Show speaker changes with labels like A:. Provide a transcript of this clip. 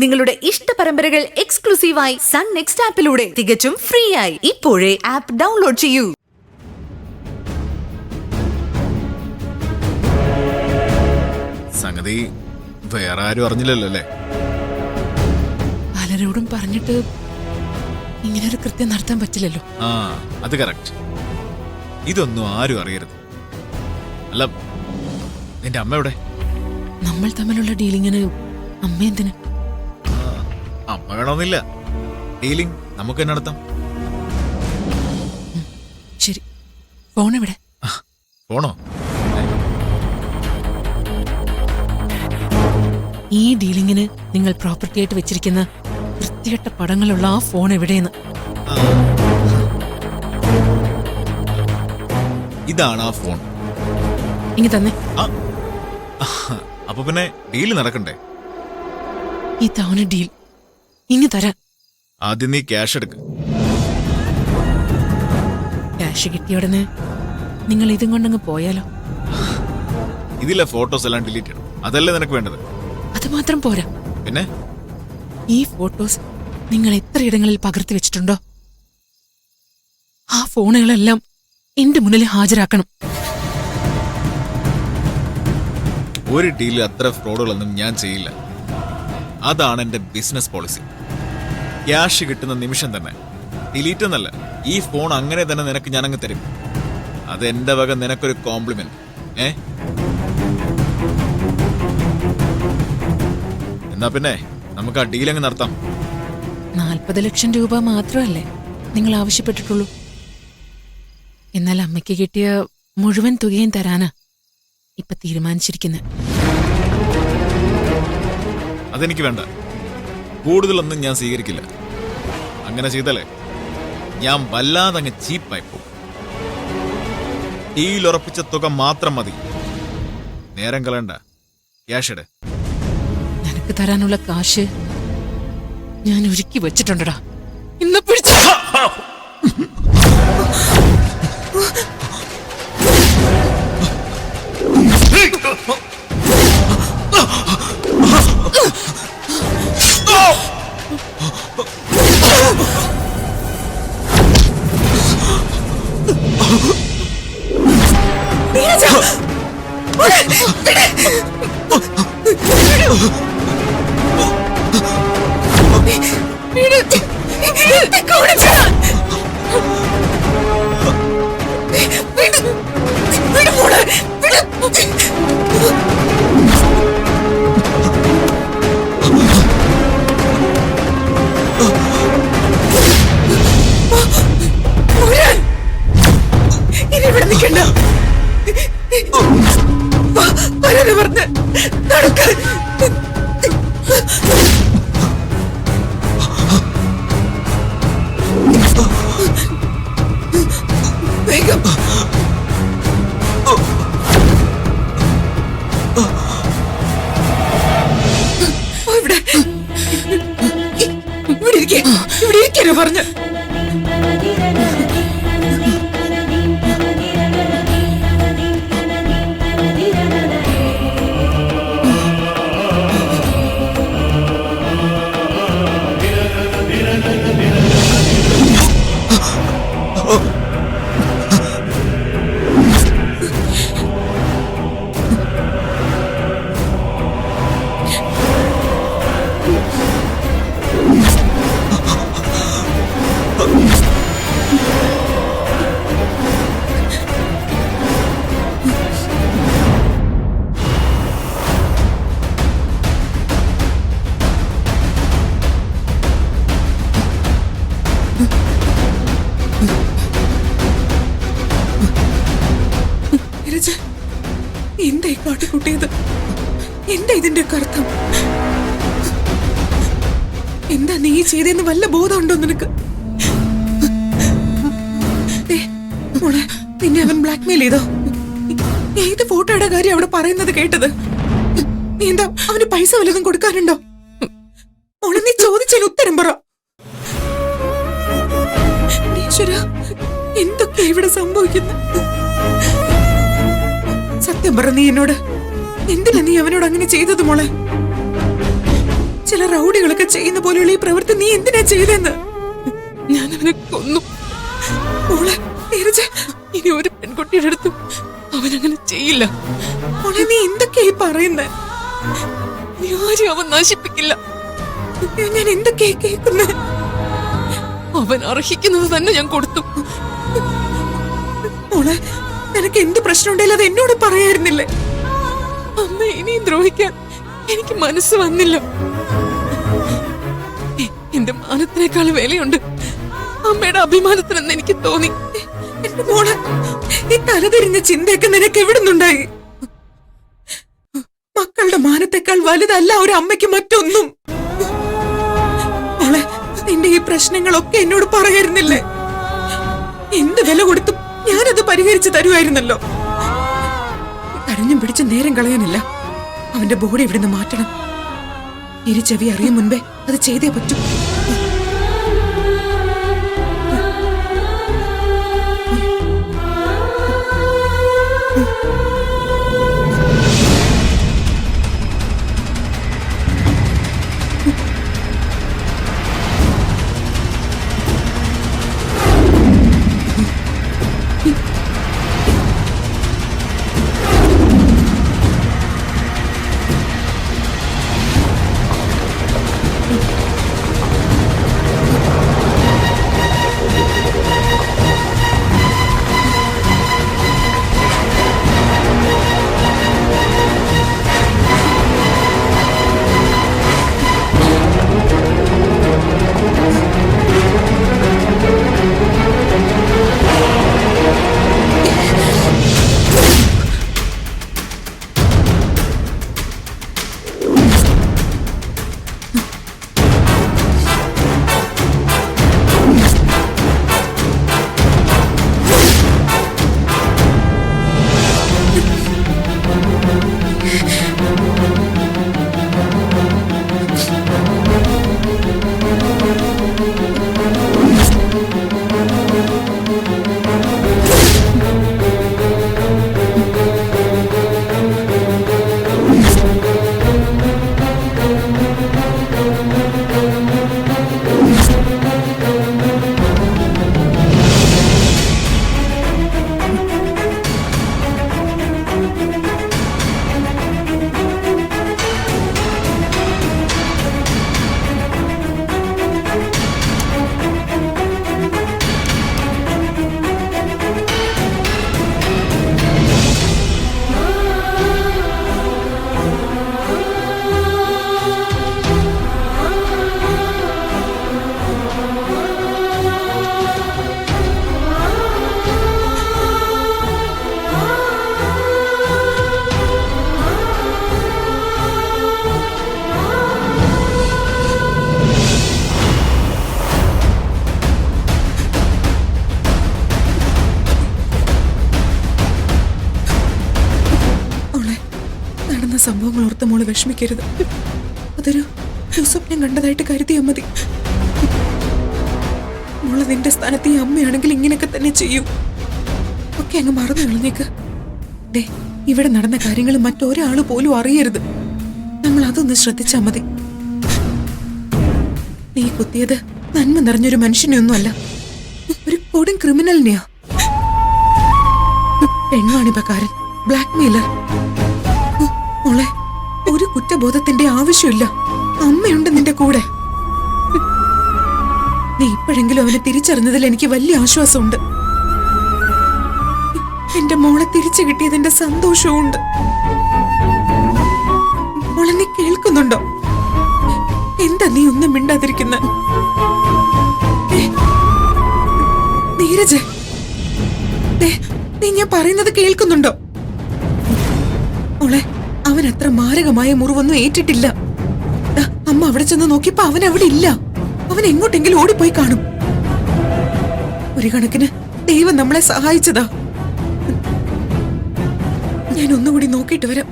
A: നിങ്ങളുടെ ഇഷ്ട പരമ്പരകൾ എക്സ്ക്ലൂസീവായി സൺ നെക്സ്റ്റ് ആപ്പിലൂടെ തികച്ചും ഫ്രീ ആയി ഇപ്പോഴേ ആപ്പ് ഡൗൺലോഡ് ചെയ്യൂ.
B: സംഗതി വേറെ ആരും അറിഞ്ഞില്ലല്ലോ അല്ലേ?
C: പലരോടും പറഞ്ഞിട്ട് ഇങ്ങനെ ഒരു കൃത്യം നടത്താൻ പറ്റില്ലല്ലോ.
B: ആ, അത് കറക്റ്റ്. ഇതൊന്നും ആരും അറിയരുത്. അല്ല, നിന്റെ അമ്മ എവിടെ?
C: നമ്മൾ തമ്മിലുള്ള ഡീലിങ്ങിന് അമ്മ എന്തിന്?
B: അമ്മ വേണമെന്നില്ല, ഡീലിംഗ് നമുക്ക് തന്നെ നടത്താം.
C: ശരി, ഫോൺ എവിടെ?
B: ഫോണോ?
C: ഈ ഡീലിങ്ങിന് നിങ്ങൾ പ്രോപ്പർട്ടി ആയിട്ട് വെച്ചിരിക്കുന്ന വൃത്തികെട്ട പടങ്ങളുള്ള ആ ഫോൺ എവിടെയെന്ന്.
B: ഇതാണ് ആ ഫോൺ.
C: ഇങ്ങ് തന്നെ.
B: അപ്പൊ പിന്നെ ഡീല് നടക്കണ്ടേ?
C: ഇതാണ് ഡീൽ. ഇങ്ങ് തരാൻ.
B: ആദ്യം നീ ക്യാഷ് എടുക്ക്.
C: ക്യാഷ് കിട്ടിയ ഉടനെ നിങ്ങൾ ഇതും കൊണ്ടങ്ങ് പോയാലോ?
B: ഇതിലെ ഫോട്ടോസ് എല്ലാം ഡിലീറ്റ് ചെയ്യണം. അതല്ലേ നിനക്ക് വേണ്ടത്?
C: അത് മാത്രം പോരാ.
B: പിന്നെ
C: ഈ ഫോട്ടോസ് നിങ്ങൾ എത്രയിടങ്ങളിൽ പകർത്തി വെച്ചിട്ടുണ്ടോ ആ ഫോണുകളെല്ലാം എന്റെ മുന്നിൽ ഹാജരാക്കണം.
B: ഒരു ഡീലിൽ അത്ര ഫ്രോഡുകളൊന്നും ഞാൻ ചെയ്യില്ല. അതാണ് എന്റെ ബിസിനസ് പോളിസി. ക്യാഷ് കിട്ടുന്ന നിമിഷം തന്നെ ഡിലീറ്റ് എന്നല്ല, ഈ ഫോൺ അങ്ങനെ തന്നെ നിനക്ക് ഞാനങ്ങ് തരും. അത് എന്റെ വക നിനക്കൊരു കോംപ്ലിമെന്റ്. എന്നാ പിന്നെ നമുക്ക് ആ ഡീൽ അങ്ങ് നടത്താം.
C: 40 ലക്ഷം രൂപ മാത്രമല്ലേ നിങ്ങൾ ആവശ്യപ്പെട്ടിട്ടുള്ളൂ? എന്നാൽ അമ്മയ്ക്ക് കിട്ടിയ മുഴുവൻ തുകയും തരാനാ ഇപ്പൊ തീരുമാനിച്ചിരിക്കുന്നത്.
B: അതെനിക്ക് വേണ്ട. കൂടുതലൊന്നും ഞാൻ സ്വീകരിക്കില്ല. അങ്ങനെ ചെയ്താലേ ഞാൻ വല്ലാതെ അങ്ങ് ചീപ്പായി പോകും. ഡീൽ ഉറപ്പിച്ച തുക മാത്രം മതി. നേരം കളയണ്ട, ക്യാഷ് ഇട്.
C: നിനക്ക് തരാനുള്ള കാശ് ഞാൻ ഒരുക്കി വെച്ചിട്ടുണ്ടടാ. ഇന്ന് പിടിച്ചു. ഇനി ഇവിടെ നിൽക്കണ്ട. പറഞ്ഞ് നടക്ക. വേഗം. ഇവിടെ ഇവിടെ ഇരിക്കേ. ഇവിടെ ഇരിക്കാനോ പറഞ്ഞ്? എന്തായി കാട്ടിക്കൂട്ടിയത്? എന്താ ഇതിന്റെ അർത്ഥം? എന്താ നീ ചെയ്തെന്ന് വല്ല ബോധമുണ്ടോ നിനക്ക്? മോളെ, നിന്നെ അവൻ ബ്ലാക്ക്മെയിൽ ചെയ്തോ? ഏത് ഫോട്ടോയുടെ കാര്യം അവിടെ പറയുന്നത് കേട്ടത്? നീ എന്താ അവന് പൈസ വല്ലതും കൊടുക്കാനുണ്ടോ? മോളെ, നീ ചോദിച്ചതിന് ഉത്തരം പറ. എന്തൊക്കെ ഇവിടെ സംഭവിക്കുന്നു? സത്യം പറ, നീ എന്നോട് എന്തിനാ നീ അവനോട് അങ്ങനെ ചെയ്തത് മോളെ? ചില ചില റൗഡികളൊക്കെ ചെയ്യുന്ന പോലെയുള്ള ഈ പ്രവൃത്തി നീ എന്തിനാ ചെയ്തെന്ന്? ഞാൻ അവനെ കൊന്നു. മോളെ നീരജ, ഇനി ഒരു പെൺകുട്ടിയുടെ അടുത്തും അവനങ്ങനെ ചെയ്യില്ല. മോളെ നീ എന്തൊക്കെയായി പറയുന്നേ? ആരും അവൻ നശിപ്പിക്കില്ല. ഞാൻ എന്തൊക്കെയായി കേൾക്കുന്നേ? അവൻ അർഹിക്കുന്നത് തന്നെ ഞാൻ കൊടുത്തു. മോളെ നിനക്ക് എന്ത് പ്രശ്നമുണ്ടെങ്കിലും അത് എന്നോട് പറയായിരുന്നില്ലേ? അമ്മ ഇനിയും ദ്രോഹിക്കാൻ എനിക്ക് മനസ്സ് വന്നില്ല. എന്റെ മാനത്തിനേക്കാൾ വിലയുണ്ട് അമ്മയുടെ അഭിമാനത്തിനെന്ന് എനിക്ക് തോന്നി. എന്റെ മോളെ, ഈ തലതിരിഞ്ഞ ചിന്തയൊക്കെ നിനക്ക് എവിടുന്നുണ്ടായി? മക്കളുടെ മാനത്തെക്കാൾ വലുതല്ല ഒരു അമ്മയ്ക്ക് മറ്റൊന്നും. മോളെ, നിന്റെ ഈ പ്രശ്നങ്ങളൊക്കെ എന്നോട് പറയായിരുന്നില്ലേ? എന്ത് വില കൊടുത്തും ഞാനത് പരിഹരിച്ചു തരുമായിരുന്നല്ലോ. കരഞ്ഞും പിടിച്ച് നേരം കളയാനില്ല. അവന്റെ ബോഡി ഇവിടുന്ന് മാറ്റണം. ഇരു ചെവി അറിയും മുൻപേ അത് ചെയ്തേ പറ്റൂ. സംഭവങ്ങൾ ഓർത്ത് മോള് വിഷമിക്കരുത്. അതൊരു സ്വപ്നം കണ്ടതായിട്ട് കരുതിയാൽ മതി. മോള് നിന്റെ സ്ഥാനത്ത് ഈ അമ്മയാണെങ്കിൽ ഇങ്ങനെയൊക്കെ തന്നെ ചെയ്യും. ഒക്കെ അങ്ങ് മറന്നു കളഞ്ഞേക്ക്. ദേ, ഇവിടെ നടന്ന കാര്യങ്ങൾ മറ്റൊരാള് പോലും അറിയരുത്. നമ്മൾ അതൊന്ന് ശ്രദ്ധിച്ചാ മതി. നീ കുത്തിയത് നന്മ നിറഞ്ഞൊരു മനുഷ്യനെയൊന്നുമല്ല, ഒരു കൊടും ക്രിമിനലിനെയാ. പെൺവാണിഭക്കാരൻ, ബ്ലാക്ക് മെയിലർ. മോളെ, ഒരു കുറ്റബോധത്തിന്റെ ആവശ്യമില്ല. അമ്മയുണ്ട് നിന്റെ കൂടെ. നീ ഇപ്പോഴെങ്കിലും അവനെ തിരിച്ചറിഞ്ഞതിൽ എനിക്ക് വലിയ ആശ്വാസമുണ്ട്. എന്റെ മോളെ തിരിച്ചു കിട്ടിയതിന്റെ സന്തോഷവുമുണ്ട്. മോളെ, നീ കേൾക്കുന്നുണ്ടോ? എന്താ നീ ഒന്നും മിണ്ടാതിരിക്കുന്ന? നീരജ്, നീ ഞാൻ പറയുന്നത് കേൾക്കുന്നുണ്ടോ? മോളെ, അവൻ അത്ര മാരകമായ മുറിവൊന്നും ഏറ്റിട്ടില്ല. അമ്മ അവിടെ ചെന്ന് നോക്കിയപ്പോ അവൻ അവിടെ ഇല്ല. അവൻ എങ്ങോട്ടെങ്കിലും ഓടിപ്പോയി കാണും. ഒരു കണക്കിന് ദൈവം നമ്മളെ സഹായിച്ചതാ. ഞാൻ ഒന്നുകൂടി നോക്കിയിട്ട് വരാം.